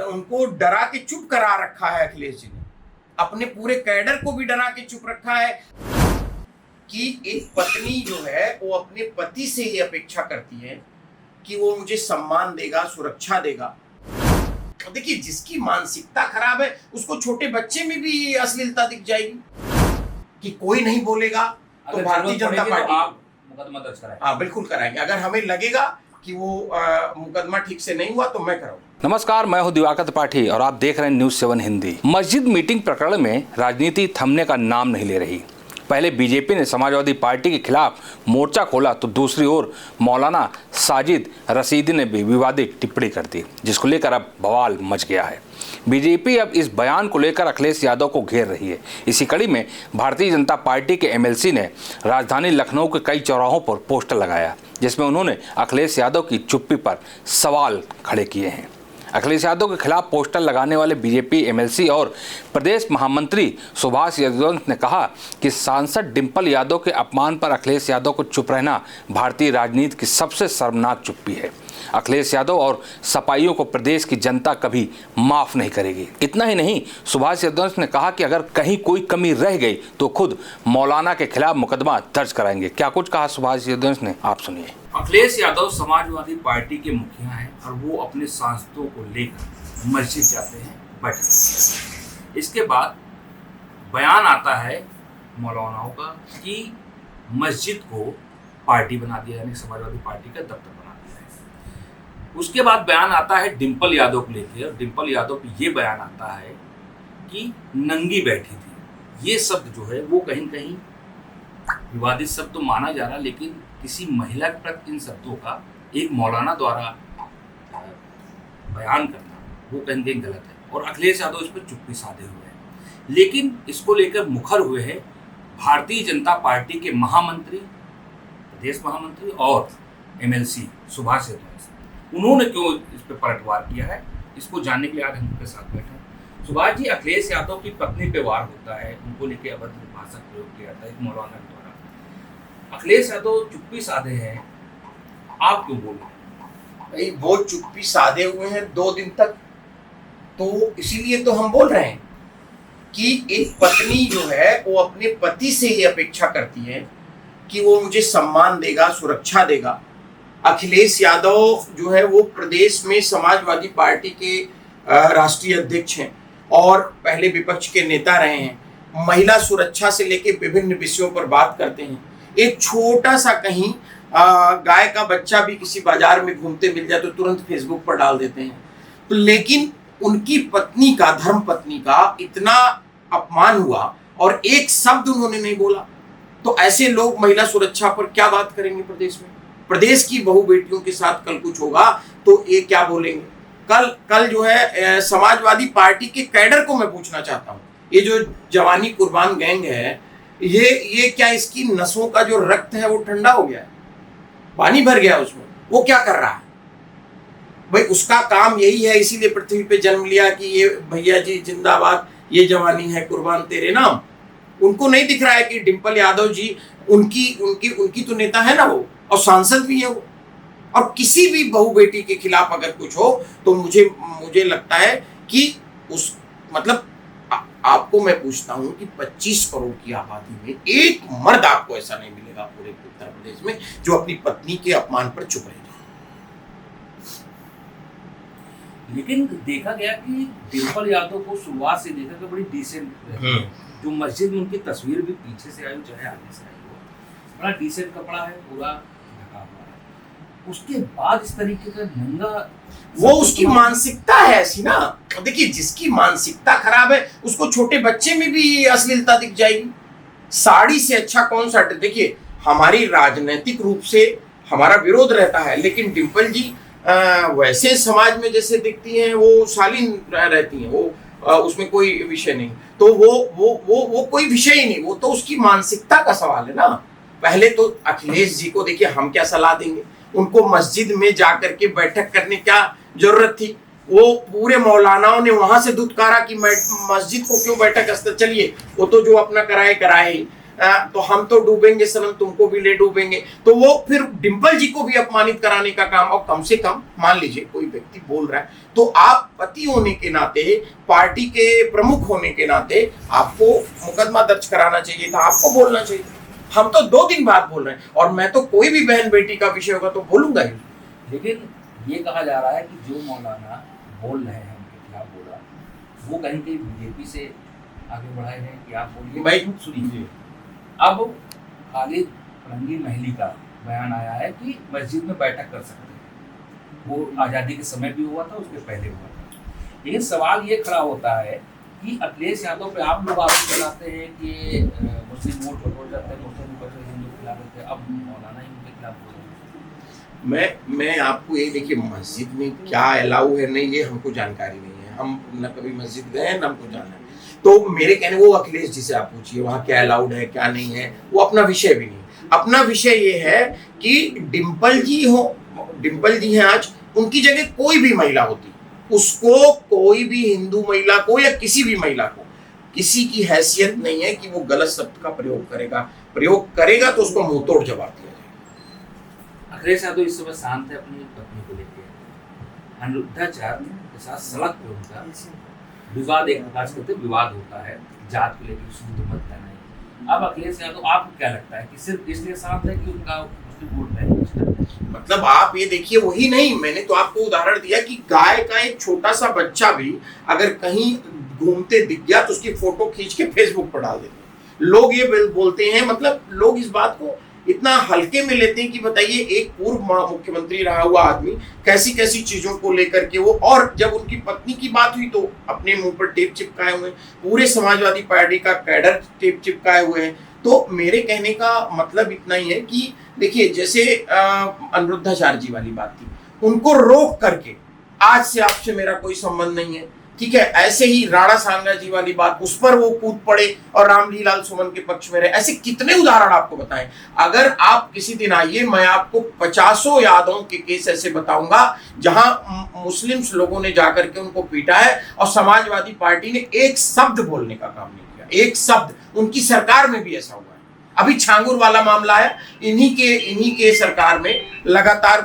उनको डरा के चुप करा रखा है अखिलेश जी ने, अपने पूरे कैडर को भी डरा के चुप रखा है कि एक पत्नी जो है वो अपने पति से ये अपेक्षा करती है कि वो मुझे सम्मान देगा, सुरक्षा देगा। देखिए, जिसकी मानसिकता खराब है उसको छोटे बच्चे में भी अश्लीलता दिख जाएगी कि कोई नहीं बोलेगा तो भारतीय जनता पार्टी आप मुकदमा दर्ज कराएंगे। हाँ, बिल्कुल कराएंगे। अगर हमें लगेगा कि वो मुकदमा ठीक से नहीं हुआ तो मैं कराऊंगा। नमस्कार, मैं हूं दिवाकर त्रिपाठी और आप देख रहे हैं न्यूज़ 7 हिंदी। मस्जिद मीटिंग प्रकरण में राजनीति थमने का नाम नहीं ले रही। पहले बीजेपी ने समाजवादी पार्टी के खिलाफ मोर्चा खोला तो दूसरी ओर मौलाना साजिद रशीदी ने भी विवादित टिप्पणी कर दी, जिसको लेकर अब बवाल मच गया है। बीजेपी अब इस बयान को लेकर अखिलेश यादव को घेर रही है। इसी कड़ी में भारतीय जनता पार्टी के एमएलसी ने राजधानी लखनऊ के कई चौराहों पर पोस्टर लगाया, जिसमें उन्होंने अखिलेश यादव की चुप्पी पर सवाल खड़े किए हैं। अखिलेश यादव के खिलाफ पोस्टर लगाने वाले बीजेपी एमएलसी और प्रदेश महामंत्री सुभाष यदुवंश ने कहा कि सांसद डिंपल यादव के अपमान पर अखिलेश यादव को चुप रहना भारतीय राजनीति की सबसे शर्मनाक चुप्पी है। अखिलेश यादव और सपाइयों को प्रदेश की जनता कभी माफ नहीं करेगी। इतना ही नहीं, सुभाष यदुवंश ने कहा कि अगर कहीं कोई कमी रह गई तो खुद मौलाना के खिलाफ मुकदमा दर्ज कराएंगे। क्या कुछ कहा सुभाष यदुवंश ने, आप सुनिए। अखिलेश यादव समाजवादी पार्टी के मुखिया हैं और वो अपने सांसदों को लेकर मस्जिद जाते हैं बैठक। इसके बाद बयान आता है मौलानाओं का कि मस्जिद को पार्टी बना दिया, यानी समाजवादी पार्टी का दफ्तर बना दिया है। उसके बाद बयान आता है डिंपल यादव को लेकर, और डिंपल यादव को ये बयान आता है कि नंगी बैठी थी। ये शब्द जो है वो कहीं कहीं विवादित शब्द तो माना जा रहा, लेकिन किसी महिला के प्रति इन शब्दों का एक मौलाना द्वारा बयान करना वो कहीं कहीं गलत है, और अखिलेश यादव इस पर चुप्पी साधे हुए हैं। लेकिन इसको लेकर मुखर हुए हैं भारतीय जनता पार्टी के महामंत्री, प्रदेश महामंत्री और एमएलसी सुभाष यदुवंश। उन्होंने क्यों इस पर पलटवार किया है, इसको जानने के लिए आज हम उनके साथ बैठे हैं। सुभाष जी, अखिलेश यादव की पत्नी पे वार होता है, उनको लेकर अभद्र भाषा प्रयोग किया जाता है एक मौलाना के द्वारा। अखिलेश यादव चुप्पी साधे हैं, आप क्यों बोल रहे हैं? भाई, वो चुप्पी साधे हुए हैं 2 दिन तक, तो इसीलिए तो हम बोल रहे हैं कि एक पत्नी जो है वो अपने पति से ये अपेक्षा करती है कि वो मुझे सम्मान देगा, सुरक्षा देगा। अखिलेश यादव जो है वो प्रदेश में समाजवादी पार्टी के राष्ट्रीय अध्यक्ष हैं और पहले विपक्ष के नेता रहे हैं। महिला सुरक्षा से लेकर विभिन्न विषयों पर बात करते हैं। एक छोटा सा कहीं गाय का बच्चा भी किसी बाजार में घूमते मिल जाए तो तुरंत फेसबुक पर डाल देते हैं। तो लेकिन उनकी पत्नी का, धर्म पत्नी का इतना अपमान हुआ और एक शब्द उन्होंने नहीं बोला, तो ऐसे लोग महिला सुरक्षा पर क्या बात करेंगे प्रदेश में? प्रदेश की बहू बेटियों के साथ कल कुछ होगा तो ये क्या बोलेंगे? कल जो है समाजवादी पार्टी के कैडर को मैं पूछना चाहता हूँ, ये जो जवानी कुर्बान गैंग है, ये क्या इसकी नसों का जो रक्त है वो ठंडा हो गया है, पानी भर गया उसमें? वो क्या कर रहा है भाई? उसका काम यही है, इसीलिए पृथ्वी पे जन्म लिया कि ये भैया जी जिंदाबाद, ये जवानी है कुर्बान तेरे नाम। उनको नहीं दिख रहा है कि डिंपल यादव जी उनकी तो नेता है ना वो, और सांसद भी है वो। और किसी भी बहू बेटी के खिलाफ अगर कुछ हो तो मुझे लगता है कि उस मतलब आपको मैं पूछता हूं कि 25 करोड़ की आबादी में एक मर्द आपको ऐसा नहीं मिलेगा पूरे उत्तर प्रदेश में जो अपनी पत्नी के अपमान पर चुप रहेगा। लेकिन देखा गया कि डिंपल यादव को शुरुआत से देखा कि बड़ी डिसेंट रहती है। जो मस्जिद में उनकी तस्वीर भी पीछे से आई हो चाहे आगे से आई हो, बड़ा डिसेंट कपड़ा है, पूरा ढका हुआ है। उसके बाद इस तरीके का नंगा, वो उसकी मानसिकता है ऐसी ना। देखिए, जिसकी मानसिकता खराब है उसको छोटे बच्चे में भी अश्लीलता दिख जाएगी। साड़ी से अच्छा कौन सा? देखिए, हमारी राजनीतिक रूप से हमारा विरोध रहता है, लेकिन डिंपल जी वैसे समाज में जैसे दिखती हैं वो शालीन रहती हैं, वो उसमें कोई विषय नहीं। तो वो कोई विषय ही नहीं, वो तो उसकी मानसिकता का सवाल है ना। पहले तो अखिलेश जी को देखिए, हम क्या सलाह देंगे? उनको मस्जिद में जाकर के बैठक करने क्या जरूरत थी? वो पूरे मौलानाओं ने वहां से दुत्कारा कि मस्जिद को क्यों बैठक? चलिए, वो तो जो अपना कराए। तो हम तो डूबेंगे सनम, तुमको भी ले डूबेंगे। तो वो फिर डिंपल जी को भी अपमानित कराने का काम। और कम से कम मान लीजिए कोई व्यक्ति बोल रहा है तो आप पति होने के नाते, पार्टी के प्रमुख होने के नाते आपको मुकदमा दर्ज कराना चाहिए था, आपको बोलना चाहिए। हम तो 2 दिन बाद बोल रहे हैं, और मैं तो कोई भी बहन बेटी का विषय होगा तो बोलूंगा ही। लेकिन ये कहा जा रहा है कि जो मौलाना बोल रहे हैं उनके खिलाफ बोला, वो कहीं कहीं बीजेपी से आगे बढ़ाए हैं कि आप बोलिए। भाई सुनिए, अब खालिद फरंगी महली का बयान आया है कि मस्जिद में बैठक कर सकते हैं। वो आज़ादी के समय भी हुआ था, उसके पहले हुआ था। लेकिन सवाल ये खड़ा होता है कि अखिलेश यादव पे आप लोग आरोप लगाते हैं कि मुस्लिम वोट बटोर जाते हैं, मुस्लिम बटोर हिंदू के खिलाफ होते हैं, अब मौलाना ही उनके खिलाफ बोल रहे हैं। मैं आपको ये देखिए, मस्जिद में क्या अलाउ है नहीं, ये हमको जानकारी नहीं है। हम न कभी मस्जिद गए हैं, न हमको जाना है। तो मेरे कहने, वो अखिलेश जी से आप पूछिए वहाँ क्या अलाउड है क्या नहीं है, वो अपना विषय भी नहीं। अपना विषय ये है कि डिंपल जी हैं आज, उनकी जगह कोई भी महिला होती, उसको कोई भी हिंदू महिला को या किसी भी महिला को किसी की हैसियत नहीं है कि वो गलत शब्द का प्रयोग करेगा तो उसको मुंहतोड़ जवाब दिया जाएगा। अखिलेश यादव इस समय शांत है अपनी पत्नी को लेकर। अनिरुद्धाचार्य के साथ सड़क पे उनका विवाद, एक प्रकार से विवाद होता है, जात को लेकर शुद्ध मत करना है। अब अखिलेश यादव, आपको क्या लगता है कि सिर्फ इसलिए शांत है कि उनका मुस्लिम वोट बैंक? मतलब आप ये देखिए, वही नहीं, मैंने तो आपको उदाहरण दिया कि गाय का एक छोटा सा बच्चा भी अगर कहीं घूमते दिख गया तो उसकी फोटो खींच के फेसबुक पर डाल देते हैं। लोग ये बोलते हैं, मतलब लोग इस बात को इतना हल्के में लेते हैं कि बताइए, एक पूर्व मुख्यमंत्री रहा हुआ आदमी कैसी कैसी चीजों को लेकर के वो, और जब उनकी पत्नी की बात हुई तो अपने मुंह पर टेप चिपकाए हुए, पूरे समाजवादी पार्टी का कैडर टेप चिपकाए हुए हैं। तो मेरे कहने का मतलब इतना ही है कि देखिए, जैसे अनिरुद्धाचार्य जी वाली बात थी, उनको रोक करके आज से आपसे मेरा कोई संबंध नहीं है, ठीक है। ऐसे ही राणा सांगा जी वाली बात, उस पर वो कूद पड़े और रामलीलाल सुमन के पक्ष में रहे। ऐसे कितने उदाहरण आपको बताएं। अगर आप किसी दिन आइए, मैं आपको 50 यादों के केस ऐसे बताऊंगा जहां मुस्लिम्स लोगों ने जाकर के उनको पीटा है और समाजवादी पार्टी ने एक शब्द बोलने का काम नहीं किया, एक शब्द। उनकी सरकार में भी ऐसा हुआ है। अभी छांगुर वाला मामला है, इन्हीं के सरकार में लगातार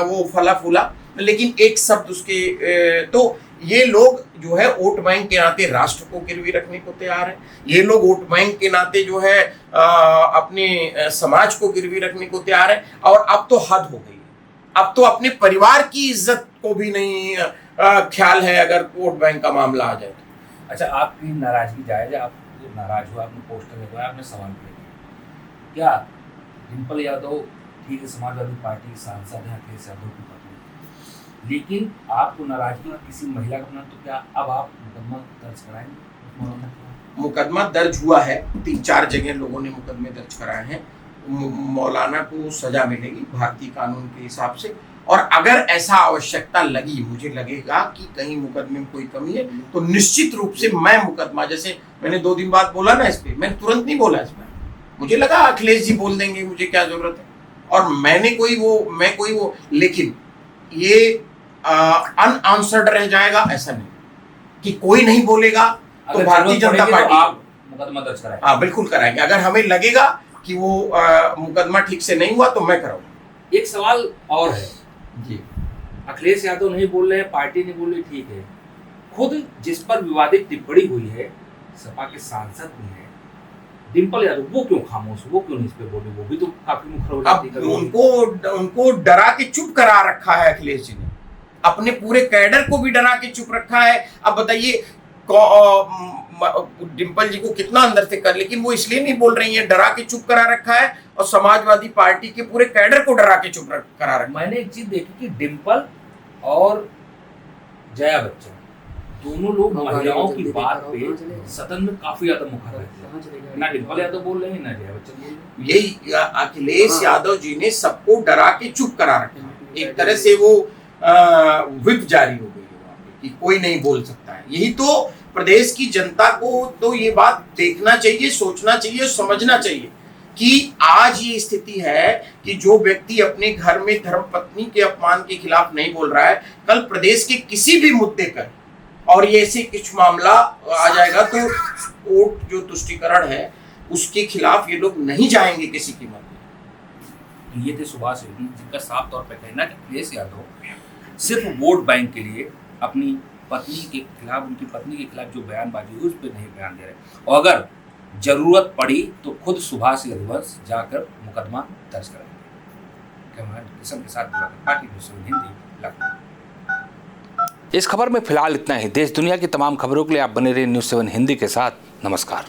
वो फला फूला, लेकिन एक शब्द उसके। तो ये लोग जो है वोट बैंक के नाते राष्ट्र को गिरवी रखने को तैयार है। ये लोग वोट बैंक के नाते जो है अपने समाज को गिरवी रखने को तैयार है। और अब तो हद हो गई है, अब तो अपने परिवार की इज्जत को भी नहीं ख्याल है अगर वोट बैंक का मामला आ जाए तो। अच्छा, आपकी नाराजगी जायज है, आप नाराज हुआ, आपने पोस्टर लगवाया, आपने सवाल किया, क्या डिंपल यादव ठीक है समाजवादी पार्टी की सांसद है, अखिलेश यादव की पत्नी, लेकिन आपको नाराजगी किसी महिला का, तो क्या अब आप मुकदमा दर्ज कराएंगे? मुकदमा दर्ज हुआ है, 3-4 जगह लोगों ने मुकदमे दर्ज कराए हैं। मौलाना को सजा मिलेगी भारतीय कानून के हिसाब से। और अगर ऐसा आवश्यकता लगी, मुझे लगेगा कि कहीं मुकदमे में कोई कमी है, तो निश्चित रूप से मैं मुकदमा, जैसे मैंने 2 दिन बाद बोला ना इस पे, मैंने तुरंत नहीं बोला इस पर। मुझे लगा अखिलेश जी बोल देंगे, मुझे क्या जरूरत है, और मैं कोई वो, लेकिन ये अनआंसर्ड रह जाएगा ऐसा नहीं कि कोई नहीं बोलेगा तो भारतीय जनता पार्टी आप मुकदमा दर्ज कराएंगे? हाँ, बिल्कुल कराएंगे। अगर हमें लगेगा कि वो मुकदमा ठीक से नहीं हुआ तो मैं कराऊंगा। एक सवाल और है जी, अखिलेश यादव नहीं बोल रहे, पार्टी नहीं बोल रही, ठीक है, खुद जिस पर विवादित टिप्पणी हुई है सपा के सांसद भी हैं डिंपल यादव, वो क्यों खामोश, वो क्यों नहीं इस पे बोले? वो भी तो काफी मुखर हो जाती है। उनको डरा के चुप करा रखा है अखिलेश जी ने, अपने पूरे कैडर को भी डरा के चुप रखा है। अब बताइए डिंपल जी को कितना अंदर से कर, लेकिन वो इसलिए नहीं बोल रही है, डरा के चुप करा रखा है, और समाजवादी पार्टी के पूरे कैडर को डरा के चुप करा रखा। मैंने एक चीज देखी कि डिंपल और जया बच्चन दोनों लोग महिलाओं की बात पे सदन में काफी ज्यादा मुखर रहते हैं। ना डिंपल यादव बोल रहे हैं, ना जया बच्चन बोल रहे हैं। यही अखिलेश यादव जी ने सबको डरा के चुप करा रखा है। एक तरह से वो व्हिप जारी हो गई है कि कोई नहीं बोल सकता है। यही तो प्रदेश की जनता को तो ये बात देखना चाहिए, सोचना चाहिए, समझना चाहिए कि आज ये स्थिति है कि जो व्यक्ति अपने घर में धर्मपत्नी के अपमान के खिलाफ नहीं बोल रहा है, कल प्रदेश के किसी भी मुद्दे पर और ये ऐसे कुछ मामला आ जाएगा तो वोट जो तुष्टिकरण है उसके खिलाफ ये लोग नहीं जाएंगे किसी कीमत पे। ये थे सुभाष रेड्डी, जिनका साफ तौर पर कहना है कि अखिलेश यादव सिर्फ वोट बैंक के लिए अपनी पत्नी के खिलाफ, उनकी पत्नी के खिलाफ जो बयानबाजी हुई उस पर नहीं बयान दे रहे, और अगर जरूरत पड़ी तो खुद सुभाष रघुवंश जाकर मुकदमा दर्ज कराएंगे। कैमरा किशन के साथ पार्टी न्यूज़ 7 हिंदी, लखनऊ। इस खबर में फिलहाल इतना ही। देश दुनिया की तमाम खबरों के लिए आप बने रहिए न्यूज़ 7 हिंदी के साथ। नमस्कार।